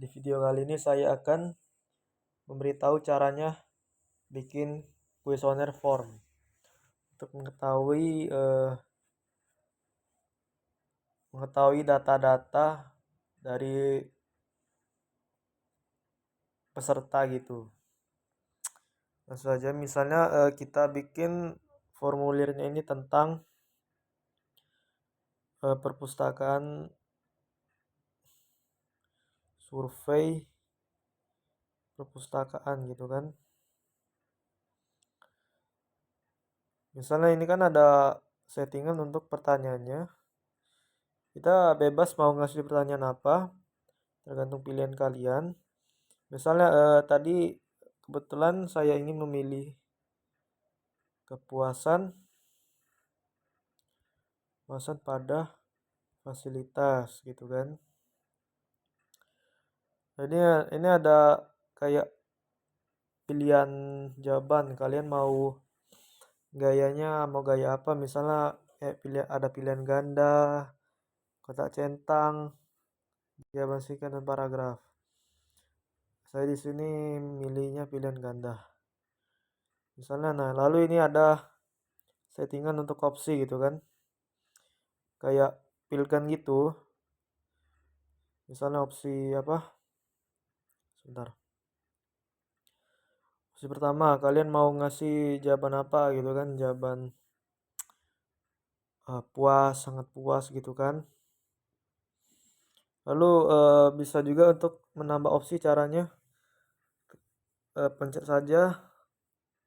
Di video kali ini saya akan memberitahu caranya bikin kuesioner form untuk mengetahui data-data dari peserta gitu. Langsung saja, misalnya kita bikin formulirnya ini tentang perpustakaan, survei perpustakaan gitu kan. Misalnya ini kan ada settingan untuk pertanyaannya. Kita bebas mau ngasih pertanyaan apa, tergantung pilihan kalian. Misalnya tadi kebetulan saya ingin memilih kepuasan pada fasilitas gitu kan. Jadi ini ada kayak pilihan jawaban, kalian mau gayanya mau gaya apa, misalnya kayak ada pilihan ganda, kotak centang, jawaban singkat dan paragraf. Saya di sini milihnya pilihan ganda. Misalnya, nah lalu ini ada settingan untuk opsi gitu kan, kayak pilkan gitu. Misalnya opsi apa? Sebentar. Opsi pertama, kalian mau ngasih jawaban apa gitu kan? Jawaban puas, sangat puas gitu kan. Lalu bisa juga untuk menambah opsi, caranya pencet saja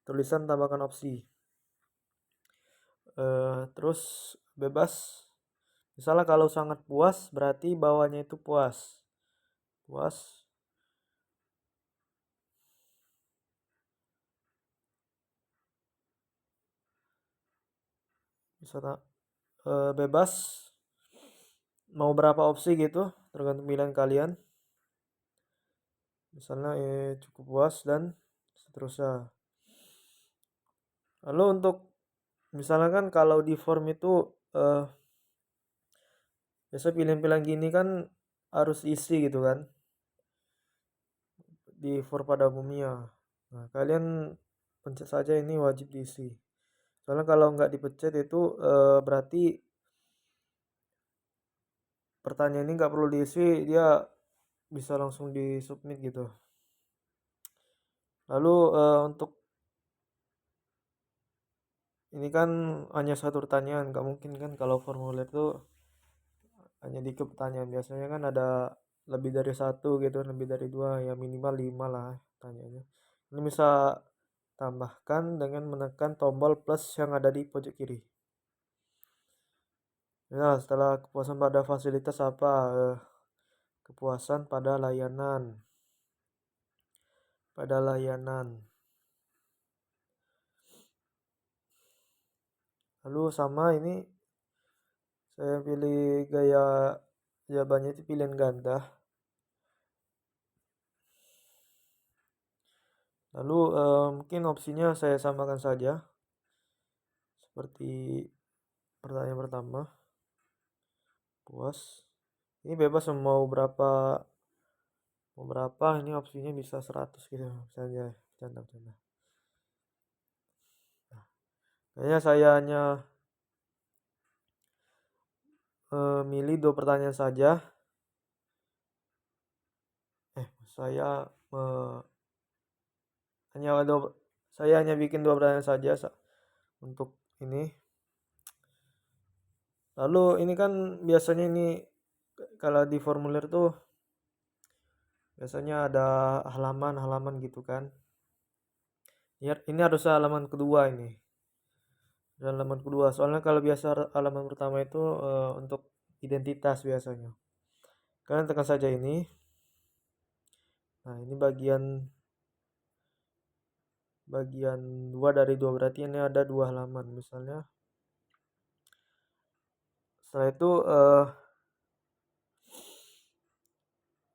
tulisan tambahkan opsi. Terus bebas. Misalnya kalau sangat puas berarti bawahnya itu puas. Puas. Misalnya bebas mau berapa opsi gitu, tergantung pilihan kalian. Misalnya cukup puas dan seterusnya. Lalu untuk misalnya kan kalau di form itu biasa pilihan-pilihan gini kan harus isi gitu kan di form pada umumnya. Nah, kalian pencet saja ini wajib diisi. Soalnya kalau nggak dipencet itu berarti pertanyaan ini nggak perlu diisi, dia bisa langsung di submit gitu. Lalu untuk ini kan hanya satu pertanyaan, nggak mungkin kan kalau formulir itu hanya dikit pertanyaan. Biasanya kan ada lebih dari satu gitu, lebih dari dua, ya minimal 5 lah pertanyaannya. Ini bisa tambahkan dengan menekan tombol plus yang ada di pojok kiri. Nah, setelah kepuasan pada fasilitas apa? Kepuasan pada layanan. Pada layanan. Lalu sama ini saya pilih gaya jawabannya itu pilihan ganda. Lalu mungkin opsinya saya samakan saja seperti pertanyaan pertama. Puas. Ini bebas mau berapa, ini opsinya bisa 100 gitu misalnya, bercanda. Nah, kayaknya saya hanya milih 2 pertanyaan saja. Saya hanya bikin 2 pertanyaan saja untuk ini. Lalu ini kan biasanya ini kalau di formulir tuh biasanya ada halaman-halaman gitu kan. Ya, ini harus halaman kedua ini. Halaman kedua. Soalnya kalau biasa halaman pertama itu untuk identitas biasanya. Kalian tekan saja ini. Nah, ini bagian 2 dari 2, berarti ini ada 2 halaman misalnya. Setelah itu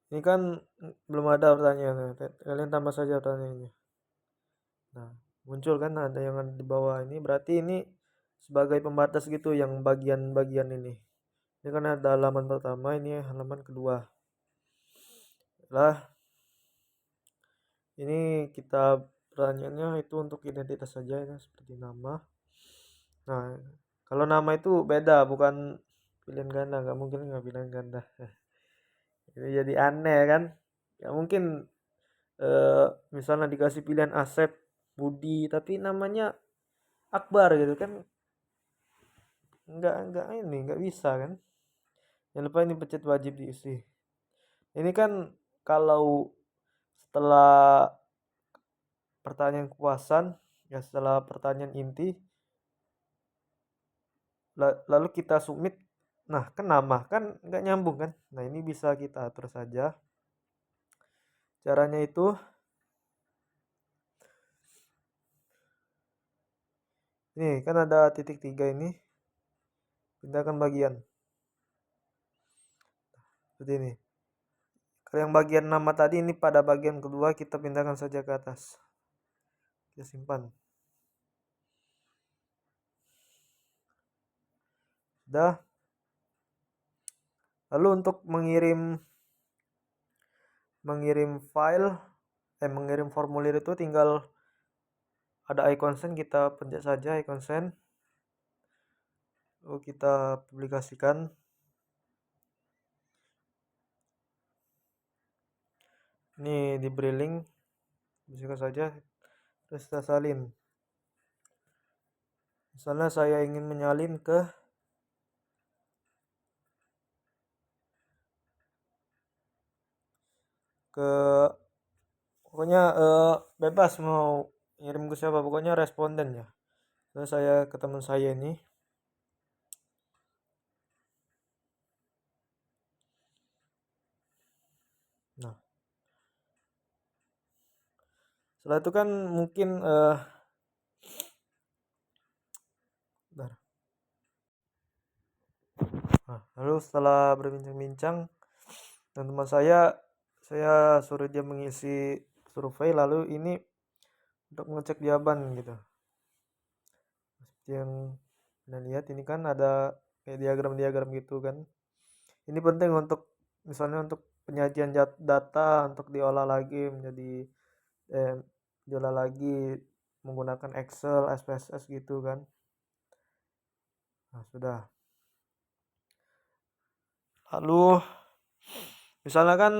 ini kan belum ada pertanyaan. Kalian tambah saja pertanyaannya. Nah, muncul kan ada yang ada di bawah ini, berarti ini sebagai pembatas gitu yang bagian-bagian ini. Ini kan ada halaman pertama, ini halaman kedua. Lah, ini kita pertanyaannya itu untuk identitas saja ya, seperti nama. Nah, kalau nama itu beda, bukan pilihan ganda, nggak mungkin nggak pilihan ganda. Ini jadi aneh kan? Nggak mungkin eh, misalnya dikasih pilihan Asep, Budi, tapi namanya Akbar gitu kan? Nggak ini, nggak bisa kan? Jangan lupa ini pencet wajib diisi. Ini kan kalau setelah pertanyaan kepuasan, ya setelah pertanyaan inti, lalu kita submit. Nah, kan nama kan nggak nyambung kan? Nah, ini bisa kita atur saja. Caranya itu, nih kan ada titik 3 ini, pindahkan bagian. Seperti ini. Kalau yang bagian nama tadi ini pada bagian kedua kita pindahkan saja ke atas. Kita simpan. Sudah. Lalu untuk mengirim file, mengirim formulir itu tinggal ada icon send, kita pencet saja icon send. Lalu kita publikasikan. Ini diberi link, bisa saja, terus kita salin. Misalnya saya ingin menyalin ke pokoknya bebas mau ngirim ke siapa, pokoknya responden ya. Terus saya ke teman saya ini. Nah, setelah itu kan mungkin bentar. Nah, lalu setelah berbincang-bincang dan teman saya suruh dia mengisi survei, lalu ini untuk mengecek jawaban gitu. Seperti yang Anda lihat ini kan ada kayak diagram-diagram gitu kan. Ini penting untuk misalnya untuk penyajian data untuk diolah lagi menjadi diolah lagi menggunakan Excel, SPSS gitu kan. Nah, sudah. Lalu misalnya kan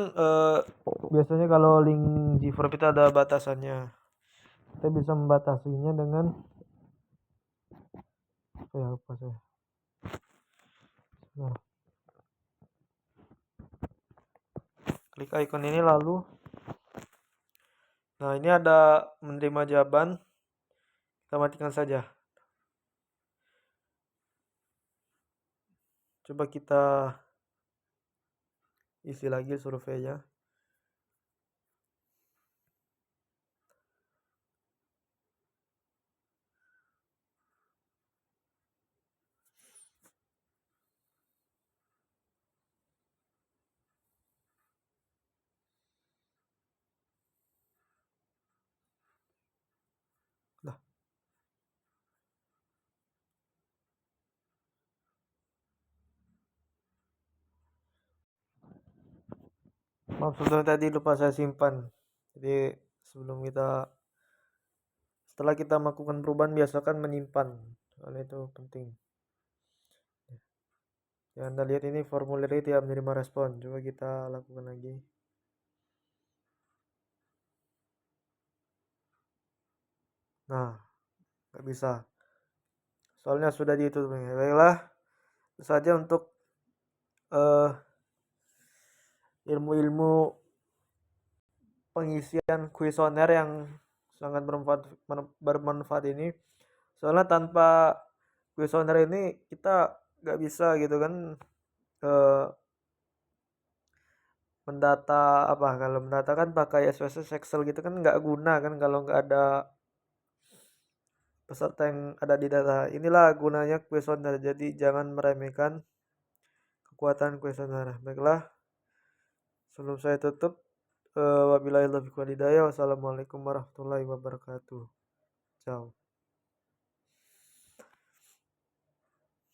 biasanya kalau link GVerb itu ada batasannya. Kita bisa membatasinya dengan apa saya. Nah, klik icon ini lalu. Nah, ini ada menerima jawaban. Kita matikan saja. Coba kita isi lagi surveinya. Nah, maaf sebelumnya tadi lupa saya simpan. Jadi setelah kita melakukan perubahan biasakan menyimpan. Soalnya itu penting. Ya, Anda lihat ini formulir itu tidak menerima respon. Coba kita lakukan lagi. Nah, nggak bisa. Soalnya sudah ditutup. Baiklah, itu saja untuk ilmu-ilmu pengisian kuesioner yang sangat bermanfaat ini. Soalnya tanpa kuesioner ini kita nggak bisa gitu kan eh, mendata apa, kalau mendata kan pakai SPSS Excel gitu kan nggak guna kan kalau nggak ada peserta yang ada di data. Inilah gunanya kuesioner, jadi jangan meremehkan kekuatan kuesioner. Baiklah, sebelum saya tutup, wabillahi taufiq walhidayah, wassalamualaikum warahmatullahi wabarakatuh. Ciao.